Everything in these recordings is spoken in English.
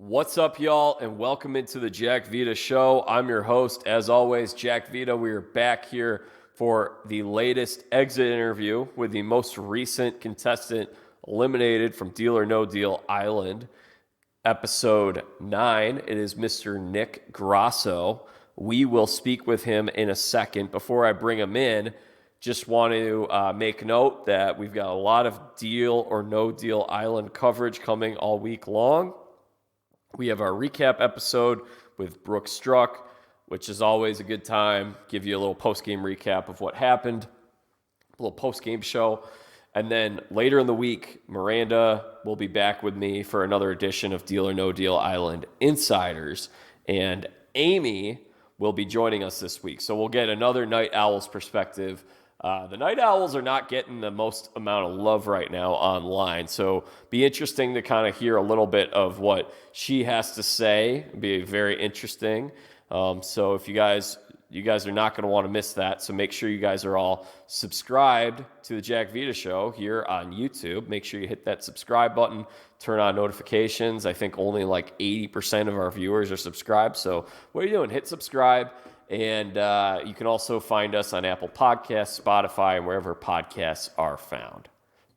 What's up, y'all, and welcome into the Jack Vita Show. I'm your host, as always, Jack Vita. We are back here for the latest exit interview with the most recent contestant eliminated from Deal or No Deal Island, episode 9. It is Mr. Nick Grasso. We will speak with him in a second. Before I bring him in, just want to make note that we've got a lot of Deal or No Deal Island coverage coming all week long. We have our recap episode with Brooke Struck, which is always a good time. Give you a little post-game recap of what happened, a little post-game show. And then later in the week, Miranda will be back with me for another edition of Deal or No Deal Island Insiders. And Amy will be joining us this week. So we'll get another Night Owls perspective. The Night Owls are not getting the most amount of love right now online. So be interesting to kind of hear a little bit of what she has to say. It'll be very interesting. So if you guys are not going to want to miss that. So make sure you guys are all subscribed to the Jack Vita Show here on YouTube. Make sure you hit that subscribe button, turn on notifications. I think only like 80% of our viewers are subscribed. So what are you doing? Hit subscribe. And you can also find us on Apple Podcasts, Spotify, and wherever podcasts are found.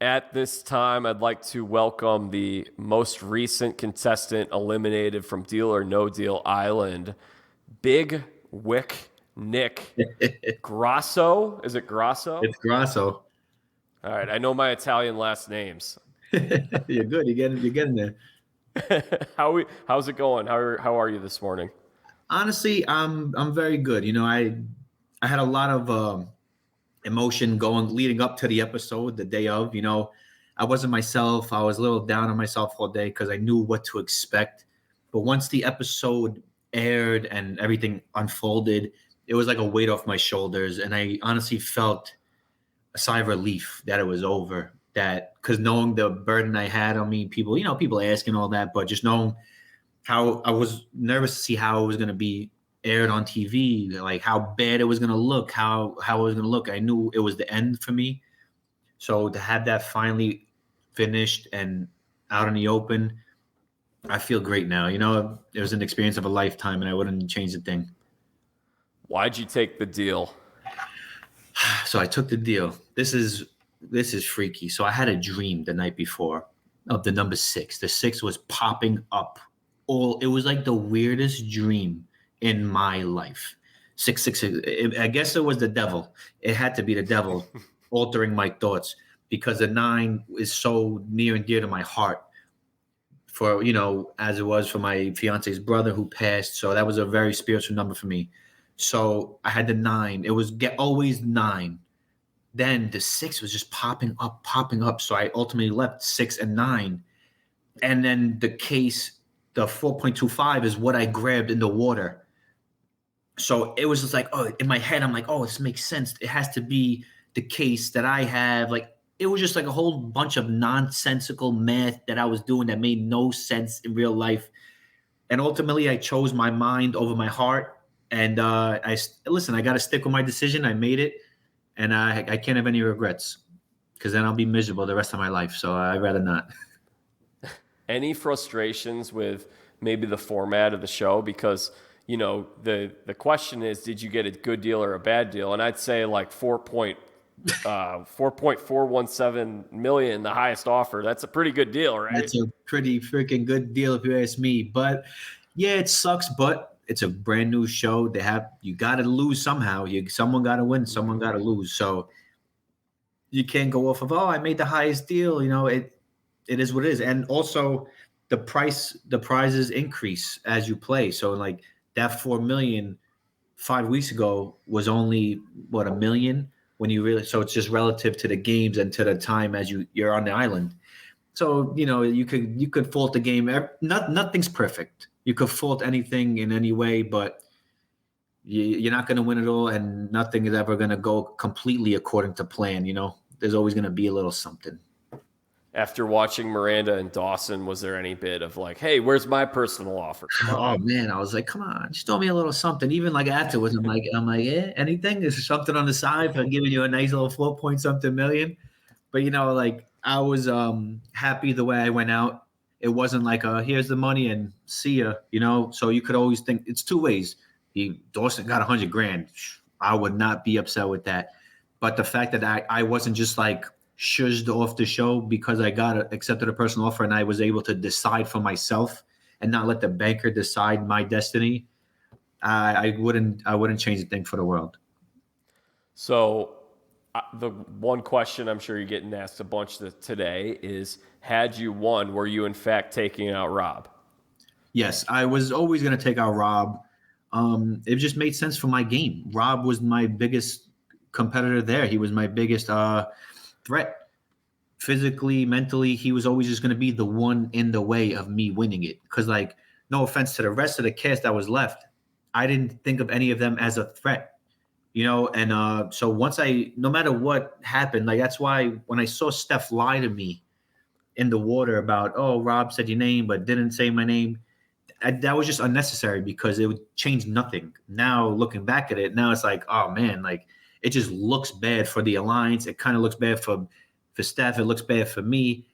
At this time, I'd like to welcome the most recent contestant eliminated from Deal or No Deal Island, Big Wick Nick Grasso. Is it Grasso? It's Grasso. All right, I know my Italian last names. You're good. You're getting there. How's it going? How are you this morning? Honestly, I'm very good. You know, I had a lot of emotion leading up to the episode the day of. You know, I wasn't myself. I was a little down on myself all day because I knew what to expect. But once the episode aired and everything unfolded, it was like a weight off my shoulders, and I honestly felt a sigh of relief that it was over. That because knowing the burden I had on me, people asking all that, but just knowing how I was nervous to see how it was going to be aired on TV, like how bad it was going to look, how it was going to look. I knew it was the end for me. So to have that finally finished and out in the open, I feel great now. You know, it was an experience of a lifetime, and I wouldn't change a thing. Why'd you take the deal? So I took the deal. This is freaky. So I had a dream the night before of the number 6. The 6 was popping up. It was like the weirdest dream in my life. 666. I guess it was the devil. It had to be the devil altering my thoughts because the 9 is so near and dear to my heart. For as it was for my fiance's brother who passed. So that was a very spiritual number for me. So I had the 9. It was always 9. Then the 6 was just popping up. So I ultimately left 6 and 9. And then the 4.25 is what I grabbed in the water. So it was just like, in my head, I'm like, this makes sense. It has to be the case that I have. Like, it was just like a whole bunch of nonsensical math that I was doing that made no sense in real life. And ultimately, I chose my mind over my heart. And I got to stick with my decision. I made it. And I can't have any regrets because then I'll be miserable the rest of my life. So I'd rather not. Any frustrations with maybe the format of the show? Because, the question is, did you get a good deal or a bad deal? And I'd say like 4.417 million, the highest offer. That's a pretty good deal, right? That's a pretty freaking good deal if you ask me. But yeah, it sucks, but it's a brand new show. You got to lose somehow. Someone got to win. Someone got to lose. So you can't go off of, I made the highest deal. It is what it is. And also the prizes increase as you play. So like that 4 million 5 weeks ago was only $1 million so it's just relative to the games and to the time as you're on the island. So, you could fault the game. Nothing's perfect. You could fault anything in any way, but you're not going to win it all, and nothing is ever going to go completely according to plan. There's always going to be a little something. After watching Miranda and Dawson, was there any bit of like, hey, where's my personal offer? Oh man, I was like, come on, just throw me a little something. Even like afterwards, I'm like, anything? Is there something on the side for giving you a nice little 4 point something million? But like I was happy the way I went out. It wasn't like here's the money and see ya, you know. So you could always think it's two ways. Dawson got $100,000. I would not be upset with that. But the fact that I wasn't just like shushed off the show because I accepted a personal offer and I was able to decide for myself and not let the banker decide my destiny, I wouldn't change a thing for the world. So the one question I'm sure you're getting asked a bunch today is, had you won, were you in fact taking out Rob? Yes, I was always going to take out Rob. It just made sense for my game. Rob was my biggest competitor there. He was my biggest threat. Physically, mentally, he was always just going to be the one in the way of me winning it. Because, like, no offense to the rest of the cast that was left, I didn't think of any of them as a threat. You know, and so no matter what happened, like that's why when I saw Steph lie to me in the water about, oh, Rob said your name but didn't say my name, that was just unnecessary because it would change nothing. Now looking back at it, now it's like, oh man, like it just looks bad for the alliance. It kind of looks bad for Steph. It looks bad for me,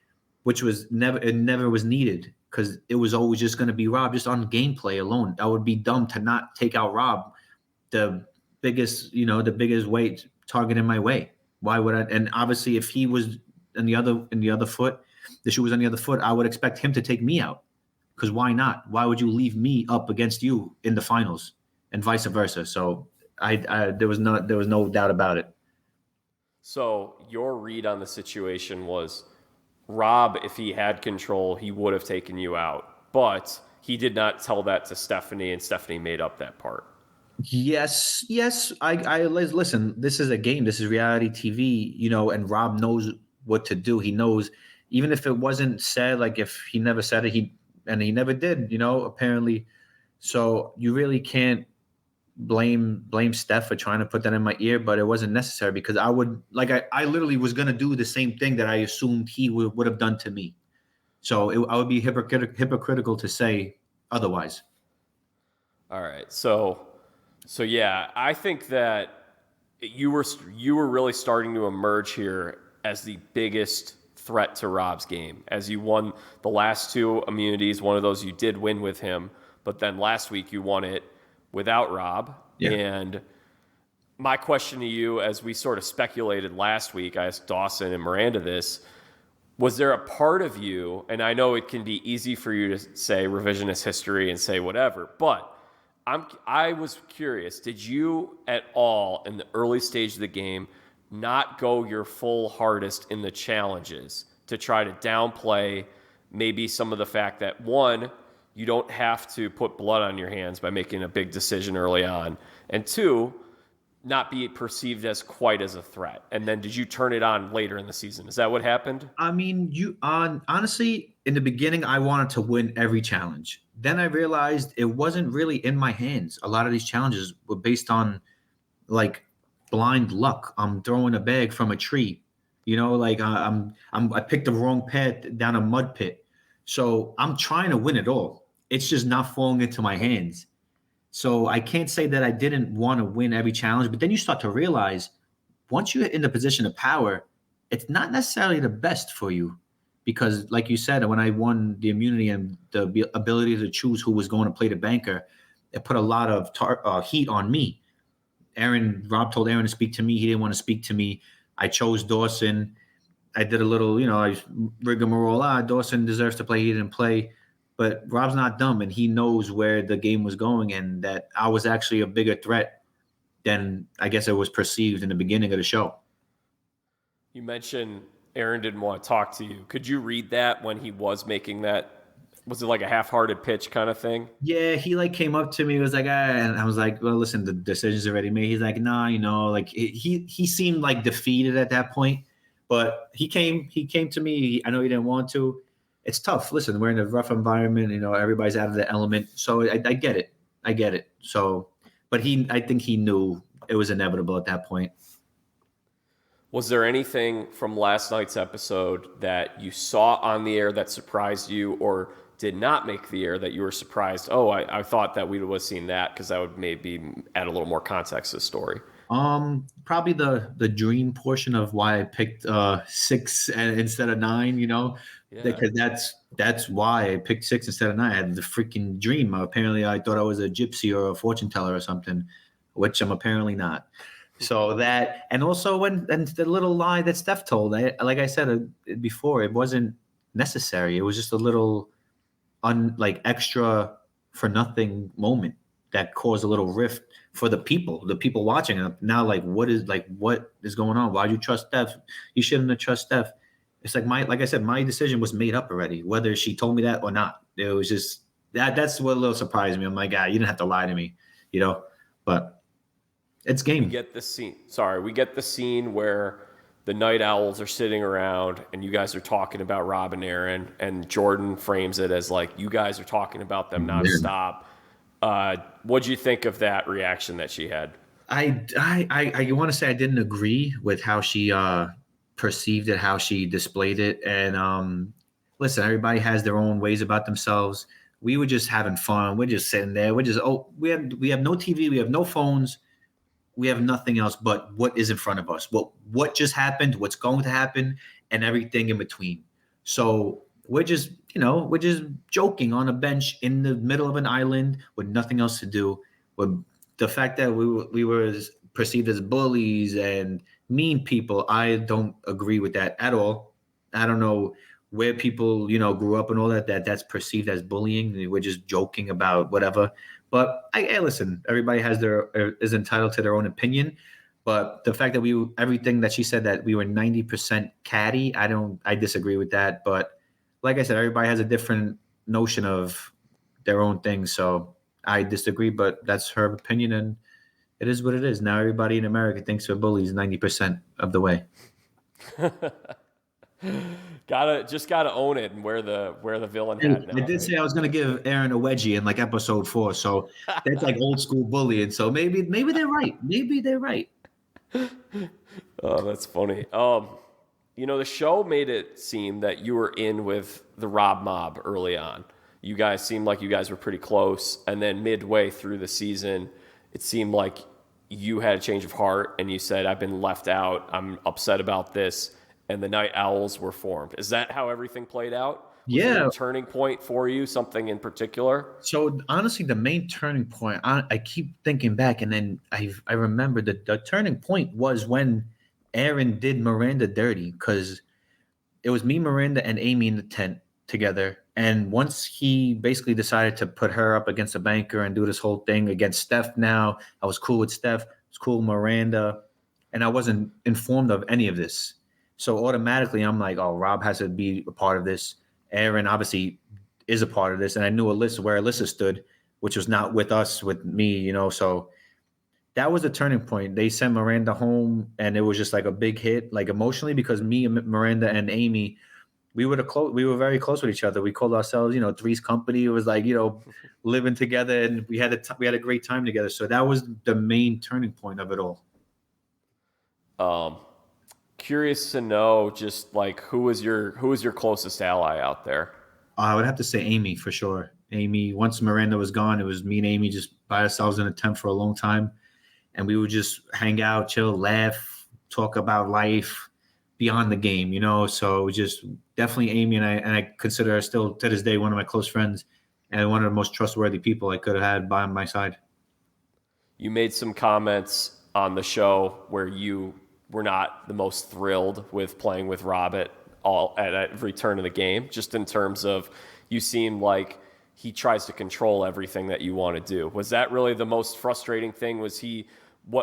which was never was needed because it was always just going to be Rob just on gameplay alone. That would be dumb to not take out Rob, the biggest weight target in my way. Why would I? And obviously, if he was in the other foot, the shoe was on the other foot, I would expect him to take me out. Because why not? Why would you leave me up against you in the finals, and vice versa? So there was no doubt about it. So your read on the situation was, Rob, if he had control, he would have taken you out, but he did not tell that to Stephanie, and Stephanie made up that part. Yes. I listen. This is a game. This is reality TV. You know, and Rob knows what to do. He knows, even if it wasn't said, like if he never said it, he never did. You know, apparently. So you really can't blame Steph for trying to put that in my ear, but it wasn't necessary because I literally was gonna do the same thing that I assumed he would have done to me. So I would be hypocritical to say otherwise. All right. So yeah, I think that you were really starting to emerge here as the biggest threat to Rob's game, as you won the last two immunities. One of those you did win with him, but then last week you won it without Rob. Yeah. And my question to you, as we sort of speculated last week, I asked Dawson and Miranda this, was there a part of you, and I know it can be easy for you to say revisionist history and say whatever, but I was curious, did you at all in the early stage of the game not go your full hardest in the challenges to try to downplay maybe some of the fact that, one, you don't have to put blood on your hands by making a big decision early on, and two, not be perceived as quite as a threat? And then did you turn it on later in the season? Is that what happened? I mean, honestly, in the beginning, I wanted to win every challenge. Then I realized it wasn't really in my hands. A lot of these challenges were based on like blind luck. I'm throwing a bag from a tree, you know, like I picked the wrong path down a mud pit. So I'm trying to win it all. It's just not falling into my hands. So I can't say that I didn't want to win every challenge, but then you start to realize once you're in the position of power, it's not necessarily the best for you. Because like you said, when I won the immunity and the ability to choose who was going to play the banker, it put a lot of heat on me. Rob told Aron to speak to me. He didn't want to speak to me. I chose Dawson. I did a little, I rigmarole. Dawson deserves to play. He didn't play. But Rob's not dumb, and he knows where the game was going and that I was actually a bigger threat than I guess it was perceived in the beginning of the show. You mentioned Aron didn't want to talk to you. Could you read that when he was making that? Was it like a half-hearted pitch kind of thing? Yeah, he like came up to me, was like, and I was like, well, listen, the decision's already made. He's like, nah, like he seemed like defeated at that point, but he came to me. I know he didn't want to. It's tough. Listen, we're in a rough environment. Everybody's out of the element. So I get it. I get it. So, but I think he knew it was inevitable at that point. Was there anything from last night's episode that you saw on the air that surprised you, or did not make the air that you were surprised? Oh, I thought that we would have seen that, because that would maybe add a little more context to the story. Probably the dream portion of why I picked 6 instead of 9, Yeah. Because that's why I picked 6 instead of 9. I had the freaking dream. Apparently, I thought I was a gypsy or a fortune teller or something, which I'm apparently not. So that, and also and the little lie that Steph told, like I said before, it wasn't necessary. It was just a little like extra for nothing moment that caused a little rift for the people watching. And now, what is going on? Why'd you trust Steph? You shouldn't have trust Steph. It's like I said, my decision was made up already, whether she told me that or not. It was just that's what a little surprised me. I'm like, you didn't have to lie to me, but it's game. We get the scene where the Night Owls are sitting around and you guys are talking about Rob and Aron, and Jordan frames it as like you guys are talking about them nonstop. What'd you think of that reaction that she had? I want to say I didn't agree with how she perceived it, how she displayed it. And listen, everybody has their own ways about themselves. We were just having fun. We're just sitting there. We have no TV, we have no phones, we have nothing else but what is in front of us. What just happened, what's going to happen, and everything in between. So we're just joking on a bench in the middle of an island with nothing else to do. With the fact that we were perceived as bullies and mean people, I don't agree with that at all. I don't know where people grew up and all that's perceived as bullying. We're just joking about whatever. But I listen. Everybody is entitled to their own opinion. But the fact that everything that she said that we were 90% catty, I disagree with that. But like I said, everybody has a different notion of their own thing. So I disagree, but that's her opinion, and it is what it is. Now everybody in America thinks we're bullies 90% of the way. gotta own it and wear the villain hat now. I did say I was gonna give Aron a wedgie in like episode 4, so that's like old school bullying. So maybe they're right. Maybe they're right. Oh, that's funny. The show made it seem that you were in with the Rob mob early on. You guys seemed like you guys were pretty close, and then midway through the season, it seemed like you had a change of heart and you said, I've been left out, I'm upset about this, and the Night Owls were formed. Is that how everything played out? Was there a turning point for you, something in particular? So honestly, the main turning point, I keep thinking back, and then I remember the turning point was when Aron did Miranda dirty, because it was me, Miranda, and Amy in the tent together. And once he basically decided to put her up against a banker and do this whole thing against Steph, now I was cool with Steph, I was cool with Miranda, and I wasn't informed of any of this. So automatically I'm like, oh, Rob has to be a part of this. Aron obviously is a part of this. And I knew where Alyssa stood, which was not with us, with me, So that was the turning point. They sent Miranda home, and it was just like a big hit, like emotionally, because me and Miranda and Amy, we were very close with each other. We called ourselves, Three's Company. It was like, living together, and we had a great time together. So that was the main turning point of it all. Curious to know, just like who was your closest ally out there? I would have to say Amy for sure. Amy, once Miranda was gone, it was me and Amy just by ourselves in a tent for a long time. And we would just hang out, chill, laugh, talk about life beyond the game, So it was just definitely Amy, and I consider her still to this day one of my close friends and one of the most trustworthy people I could have had by my side. You made some comments on the show where you were not the most thrilled with playing with Rob at every turn of the game, just in terms of you seem like he tries to control everything that you want to do. Was that really the most frustrating thing?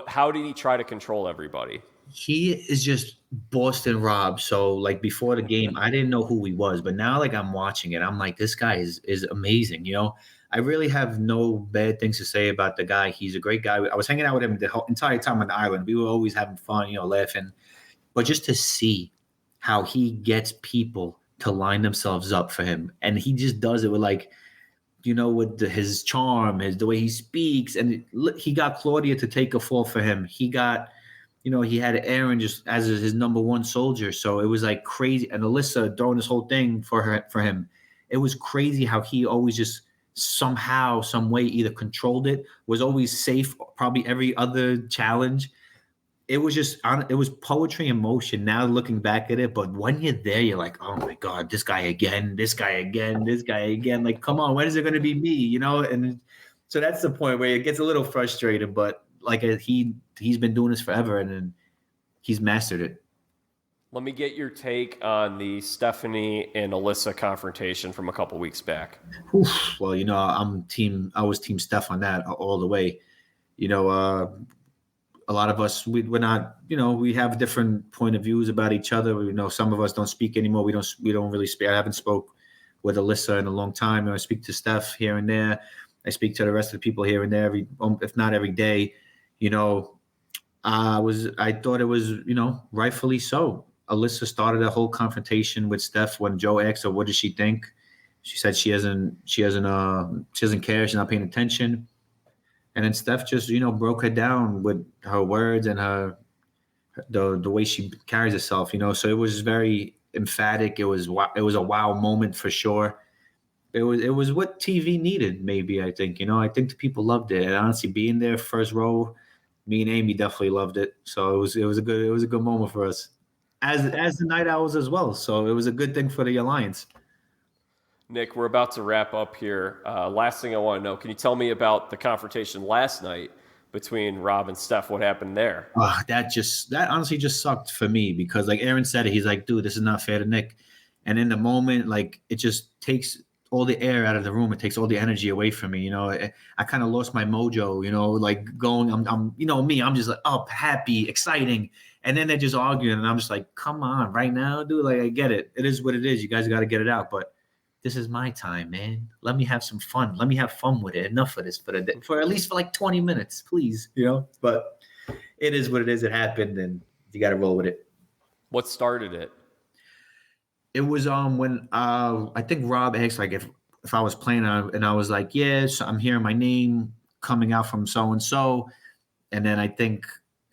How did he try to control everybody? He is just Boston Rob. So like before the game, I didn't know who he was, but now like I'm watching it, I'm like, this guy is amazing. I really have no bad things to say about the guy. He's a great guy. I was hanging out with him the whole entire time on the island. We were always having fun, laughing. But just to see how he gets people to line themselves up for him, and he just does it with like, with his charm, the way he speaks, and he got Claudia to take a fall for him. He got. He had Aron just as his number one soldier. So it was like crazy. And Alyssa throwing this whole thing for him. It was crazy how he always just somehow, some way either controlled it, was always safe, probably every other challenge. it was just it was poetry in motion. Now looking back at it, but when you're there, you're like, oh my god, this guy again, this guy again, this guy again. Like, come on, when is it going to be me? You know, and so that's the point where it gets a little frustrating. But like he's been doing this forever, and he's mastered it. Let me get your take on the Stephanie and Alyssa confrontation from a couple weeks back. Oof. Well, you know, I was team Steph on that all the way. You know, a lot of us, we're not, you know, we have different point of views about each other. You know, some of us don't speak anymore. We don't really speak. I haven't spoke with Alyssa in a long time. You know, I speak to Steph here and there. I speak to the rest of the people here and there, if not every day. You know, I thought it was, you know, rightfully so. Alyssa started a whole confrontation with Steph when Joe asked her, what does she think? She said she doesn't care. She's not paying attention. And then Steph just, you know, broke her down with her words and the way she carries herself, you know. So it was very emphatic. It was a wow moment for sure. It was what TV needed, maybe, I think. You know, I think the people loved it. And honestly, being there first row, me and Amy definitely loved it. So it was a good moment for us. As the Night Owls as well. So it was a good thing for the Alliance. Nick, we're about to wrap up here. Last thing I want to know, can you tell me about the confrontation last night between Rob and Steph? What happened there? That honestly just sucked for me because, like Aron said, he's like, dude, this is not fair to Nick. And in the moment, like, it just takes all the air out of the room. It takes all the energy away from me. You know, I kind of lost my mojo, you know, like I'm you know, me, I'm just like up, happy, exciting. And then they're just arguing, and I'm just like, come on, right now, dude. Like, I get it. It is what it is. You guys got to get it out. But this is my time, man. Let me have some fun. Let me have fun with it. Enough of this for at least for like 20 minutes, please. You know. But it is what it is. It happened, and you got to roll with it. What started it? It was when I think Rob asked like if I was playing, and I was like, yes, I'm hearing my name coming out from so and so, and then I think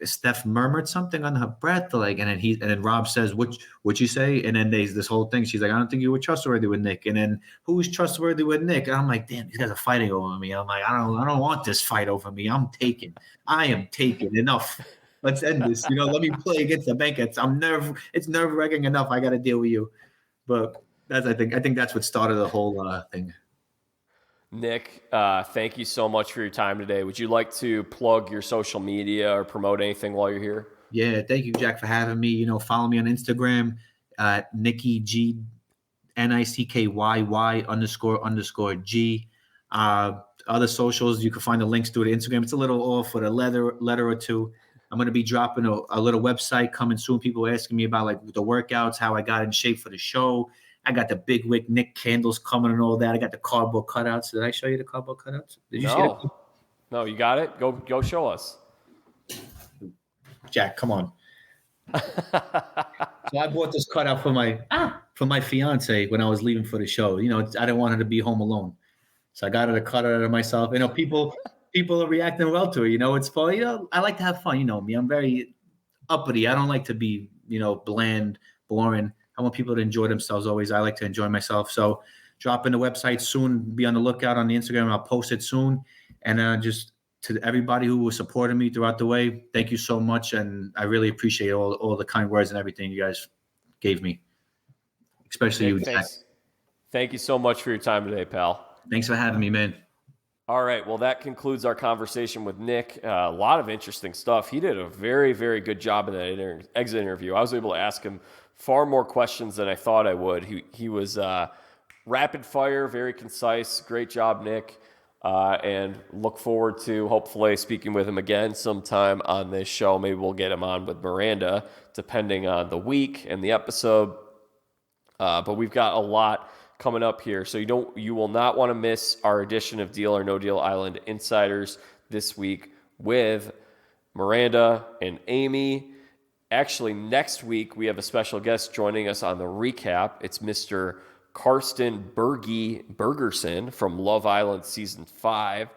Steph murmured something under her breath, like, and then Rob says, "What you say?" And then there's this whole thing. She's like, "I don't think you were trustworthy with Nick." And then who's trustworthy with Nick? And I'm like, damn, these guys are fighting over me. I'm like, I don't want this fight over me. I am taken. Enough. Let's end this. You know, let me play against the Bankets. It's nerve-wracking enough. I got to deal with you. But I think that's what started the whole thing. Nick, thank you so much for your time today. Would you like to plug your social media or promote anything while you're here? Yeah, thank you, Jack, for having me. You know, follow me on Instagram, Nicky G, NICKYY__G. Other socials, you can find the links to it. Instagram, it's a little off with a letter or two. I'm going to be dropping a little website coming soon. People are asking me about like the workouts, how I got in shape for the show. I got the big wick Nick candles coming and all that. I got the cardboard cutouts. Did I show you the cardboard cutouts? Did you see it? No, you got it? Go show us. Jack, come on. So I bought this cutout for my fiance when I was leaving for the show. You know, I didn't want her to be home alone. So I got her to cut it out of myself. You know, people are reacting well to it. You know, it's fun. You know, I like to have fun. You know me. I'm very uppity. I don't like to be, you know, bland, boring. I want people to enjoy themselves always. I like to enjoy myself. So dropping the website soon. Be on the lookout on the Instagram. I'll post it soon. And just to everybody who was supporting me throughout the way, thank you so much. And I really appreciate all the kind words and everything you guys gave me, especially Nick, you, Jack. Thank you so much for your time today, pal. Thanks for having me, man. All right. Well, that concludes our conversation with Nick. A lot of interesting stuff. He did a very, very good job in that exit interview. I was able to ask him far more questions than I thought I would. He was rapid fire, very concise. Great job, Nick. And look forward to hopefully speaking with him again sometime on this show. Maybe we'll get him on with Miranda, depending on the week and the episode. But we've got a lot coming up here, so you will not want to miss our edition of Deal or No Deal Island Insiders this week with Miranda and Amy. Actually, next week we have a special guest joining us on the recap. It's Mr. Karsten Bergerson from Love Island Season 5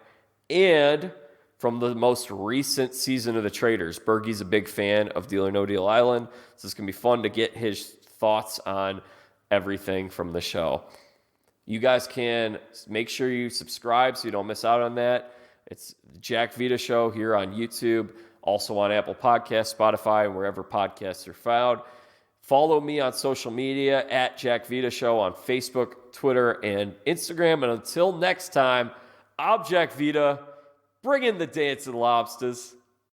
and from the most recent season of The Traitors. Bergie's a big fan of Deal or No Deal Island, so it's going to be fun to get his thoughts on everything from the show. You guys can make sure you subscribe so you don't miss out on that. It's Jack Vita Show here on YouTube. also on Apple Podcasts, Spotify, and wherever podcasts are found. Follow me on social media at Jack Vita Show on Facebook, Twitter, and Instagram. And until next time, I'm Jack Vita. Bring in the dancing lobsters.